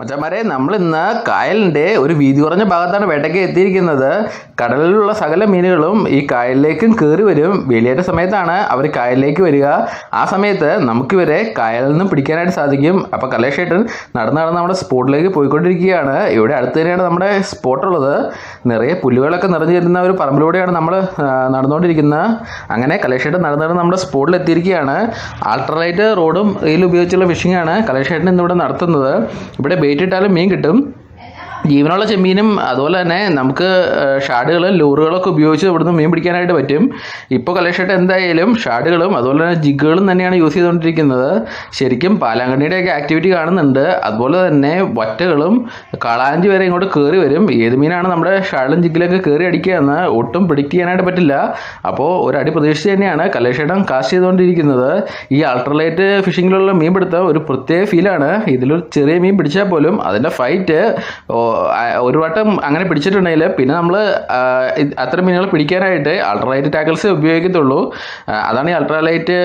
മച്ചാന്മാരെ, നമ്മൾ ഇന്ന് കായലിൻ്റെ ഒരു വീതി കുറഞ്ഞ ഭാഗത്താണ് വേട്ടയ്ക്ക് എത്തിയിരിക്കുന്നത്. കടലിലുള്ള സകല മീനുകളും ഈ കായലിലേക്കും കയറി വരും. വേലിയേറ്റ സമയത്താണ് അവർ കായലിലേക്ക് വരിക. ആ സമയത്ത് നമുക്കിവരെ കായലിൽ നിന്നും പിടിക്കാനായിട്ട് സാധിക്കും. അപ്പോൾ കലേഷേട്ടൻ നടന്ന് നമ്മുടെ സ്പോട്ടിലേക്ക് പോയിക്കൊണ്ടിരിക്കുകയാണ്. ഇവിടെ അടുത്ത് തന്നെയാണ് നമ്മുടെ സ്പോട്ടുള്ളത്. നിറയെ പുല്ലുകളൊക്കെ നിറഞ്ഞു തരുന്ന ഒരു പറമ്പിലൂടെയാണ് നമ്മൾ നടന്നുകൊണ്ടിരിക്കുന്നത്. അങ്ങനെ കലേഷേട്ടൻ നടന്ന് നമ്മുടെ സ്പോട്ടിൽ എത്തിയിരിക്കുകയാണ്. ആൾട്ടർനേറ്റ് റോഡും റെയിലും ഉപയോഗിച്ചുള്ള ഫിഷിംഗ് ആണ് കലേഷേട്ടൻ ഇന്നിവിടെ നടത്തുന്നത്. ഇവിടെ ബെയ്റ്റ് ഇട്ടാലും മീൻ കിട്ടും. ജീവനുള്ള ചെമ്മീനും അതുപോലെ തന്നെ നമുക്ക് ഷാഡുകൾ ലൂറുകളൊക്കെ ഉപയോഗിച്ച് ഇവിടുന്ന് മീൻ പിടിക്കാനായിട്ട് പറ്റും. ഇപ്പോൾ കലേഷേട്ടൻ എന്തായാലും ഷാഡുകളും അതുപോലെ തന്നെ ജിഗുകളും തന്നെയാണ് യൂസ് ചെയ്തുകൊണ്ടിരിക്കുന്നത്. ശരിക്കും പാലാങ്കണ്ണിയുടെയൊക്കെ ആക്ടിവിറ്റി കാണുന്നുണ്ട്. അതുപോലെ തന്നെ വറ്റകളും കളാഞ്ചി വരെ ഇങ്ങോട്ട് കയറി വരും. ഏത് മീനാണ് നമ്മുടെ ഷാഡിലും ജിഗിലൊക്കെ കയറി അടിക്കുക എന്ന് ഒട്ടും പ്രിഡിക്റ്റ് ചെയ്യാനായിട്ട് പറ്റില്ല. അപ്പോൾ ഒരടി പ്രതീക്ഷിച്ച് തന്നെയാണ് കലേഷേട്ടൻ കാസ്റ്റ് ചെയ്തുകൊണ്ടിരിക്കുന്നത്. ഈ അൾട്രലൈറ്റ് ഫിഷിങ്ങിലുള്ള മീൻ പിടുത്തം ഒരു പ്രത്യേക ഫീലാണ്. ഇതിലൊരു ചെറിയ മീൻ പിടിച്ചാൽ പോലും അതിൻ്റെ ഫൈറ്റ് ഒരു വട്ടം അങ്ങനെ പിടിച്ചിട്ടുണ്ടെങ്കിൽ പിന്നെ നമ്മൾ അത്തരം മീനുകൾ പിടിക്കാനായിട്ട് അൾട്രാലൈറ്റ് ടാക്കിൾസ് ഉപയോഗിക്കത്തുള്ളൂ. അതാണ് ഈ അൾട്രാലൈറ്റ്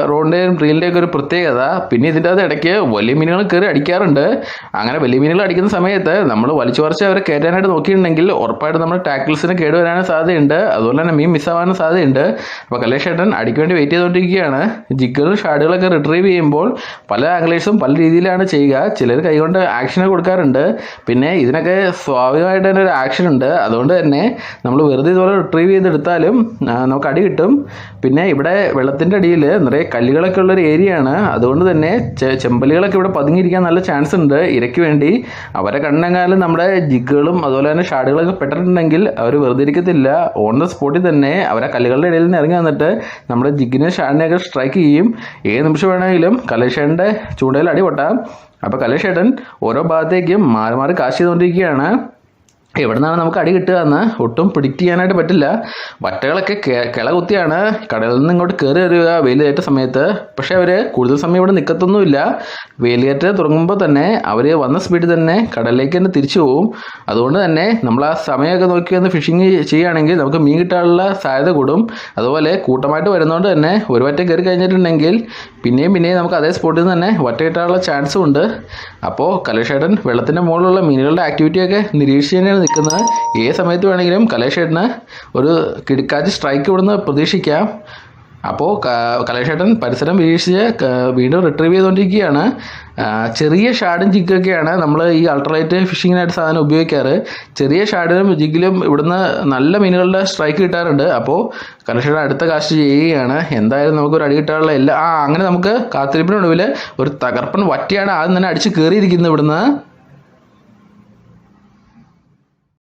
റോഡിൻ്റെയും റീലിൻ്റെയും ഒക്കെ ഒരു പ്രത്യേകത. പിന്നെ ഇതിൻ്റെ അത് ഇടയ്ക്ക് വലിയ മീനുകൾ കയറി അടിക്കാറുണ്ട്. അങ്ങനെ വലിയ മീനുകൾ അടിക്കുന്ന സമയത്ത് നമ്മൾ വലിച്ചു പറിച്ച് അവരെ കയറ്റാനായിട്ട് നോക്കിയിട്ടുണ്ടെങ്കിൽ ഉറപ്പായിട്ട് നമ്മുടെ ടാക്കിൾസിന് കേടുവരാനും സാധ്യതയുണ്ട്. അതുപോലെ തന്നെ മീൻ മിസ്സാവാനും സാധ്യതയുണ്ട്. അപ്പോൾ കലേഷേട്ടൻ അടിക്ക് വേണ്ടി വെയിറ്റ് ചെയ്തുകൊണ്ടിരിക്കുകയാണ്. ജിഗുകളും ഷാഡുകളൊക്കെ റിട്രീവ് ചെയ്യുമ്പോൾ പല ആംഗ്ലേഴ്സും പല രീതിയിലാണ് ചെയ്യുക. ചിലർ കൈകൊണ്ട് ആക്ഷൻ കൊടുക്കാറുണ്ട്. പിന്നെ ഇതിനൊക്കെ സ്വാഭാവികമായിട്ട് തന്നെ ഒരു ആക്ഷൻ ഉണ്ട്. അതുകൊണ്ട് തന്നെ നമ്മൾ വെറുതെ ഇതുപോലെ റിട്രീവ് ചെയ്തെടുത്താലും നമുക്ക് അടി കിട്ടും. പിന്നെ ഇവിടെ വെള്ളത്തിൻ്റെ അടിയിൽ നിറയെ കല്ലുകളൊക്കെ ഉള്ളൊരു ഏരിയ ആണ്. അതുകൊണ്ട് തന്നെ ചെമ്പലികളൊക്കെ ഇവിടെ പതുങ്ങിയിരിക്കാൻ നല്ല ചാൻസ് ഉണ്ട് ഇരയ്ക്ക് വേണ്ടി. അവരെ കണ്ടെങ്കാലം നമ്മുടെ ജിഗുകളും അതുപോലെ തന്നെ ഷാഡുകളൊക്കെ പെട്ടിട്ടുണ്ടെങ്കിൽ അവർ വെറുതെ ഇരിക്കത്തില്ല. ഓൺ ദ സ്പോട്ടിൽ തന്നെ അവരെ കല്ലുകളുടെ ഇടയിൽ നിന്ന് ഇറങ്ങി വന്നിട്ട് നമ്മുടെ ജിഗിനെ ഷാഡിനെയൊക്കെ സ്ട്രൈക്ക് ചെയ്യും. ഏത് നിമിഷം വേണമെങ്കിലും കലേഷേട്ടൻ്റെ ചൂണ്ടയിൽ അടി പൊട്ടാം. അപ്പോൾ കലേഷേട്ടൻ ഓരോ ഭാഗത്തേക്കും മാറി മാറി കാശ് ചെയ്തുകൊണ്ടിരിക്കുകയാണ്. എവിടെ നിന്നാണ് നമുക്ക് അടി കിട്ടുക എന്ന് ഒട്ടും പ്രിഡിക്റ്റ് ചെയ്യാനായിട്ട് പറ്റില്ല. വറ്റകളൊക്കെ കിള കുത്തിയാണ് കടലിൽ നിന്ന് ഇങ്ങോട്ട് കയറി വരിക വേലിയേറ്റ സമയത്ത്. പക്ഷേ അവർ കൂടുതൽ സമയം ഇവിടെ നിൽക്കത്തൊന്നുമില്ല. വേലിയേറ്റ തുടങ്ങുമ്പോൾ തന്നെ അവർ വന്ന സ്പീഡിൽ തന്നെ കടലിലേക്ക് തന്നെ തിരിച്ചു പോകും. അതുകൊണ്ട് തന്നെ നമ്മൾ ആ സമയമൊക്കെ നോക്കി വന്ന് ഫിഷിങ് ചെയ്യുകയാണെങ്കിൽ നമുക്ക് മീൻ കിട്ടാനുള്ള സാധ്യത കൂടും. അതുപോലെ കൂട്ടമായിട്ട് വരുന്നതുകൊണ്ട് തന്നെ ഒരു വറ്റ കയറി കഴിഞ്ഞിട്ടുണ്ടെങ്കിൽ പിന്നെയും നമുക്ക് അതേ സ്പോട്ടിൽ നിന്ന് തന്നെ വറ്റ കിട്ടാനുള്ള ചാൻസും ഉണ്ട്. അപ്പോൾ കലേഷേട്ടൻ വെള്ളത്തിൻ്റെ മുകളിലുള്ള മീനുകളുടെ ആക്ടിവിറ്റിയൊക്കെ നിരീക്ഷിച്ച് തന്നെയാണ് നിൽക്കുന്നത്. ഏത് സമയത്ത് വേണമെങ്കിലും കലേഷേട്ടന് ഒരു കിടുക്കാച്ച് സ്ട്രൈക്ക് ഇവിടുന്ന് പ്രതീക്ഷിക്കാം. അപ്പോൾ കലേഷേട്ടൻ പരിസരം വീക്ഷിച്ച് വീണ്ടും റിട്രീവ് ചെയ്തുകൊണ്ടിരിക്കുകയാണ്. ചെറിയ ഷാഡും ജിഗൊക്കെയാണ് നമ്മൾ ഈ അൾട്രലൈറ്റ് ഫിഷിങ്ങിനായിട്ട് സാധനം ഉപയോഗിക്കാറ്. ചെറിയ ഷാഡിലും ജിഗിലും ഇവിടുന്ന് നല്ല മീനുകളുടെ സ്ട്രൈക്ക് കിട്ടാറുണ്ട്. അപ്പോൾ കലേഷേട്ടൻ അടുത്ത കാസ്റ്റ് ചെയ്യുകയാണ്. എന്തായാലും നമുക്കൊരു അടി കിട്ടാനുള്ള അങ്ങനെ നമുക്ക് കാത്തിരിപ്പിനൊടുവിൽ ഒരു തകർപ്പൻ വറ്റിയാണ് ആദ്യം തന്നെ അടിച്ച് കയറിയിരിക്കുന്നത് ഇവിടുന്ന്.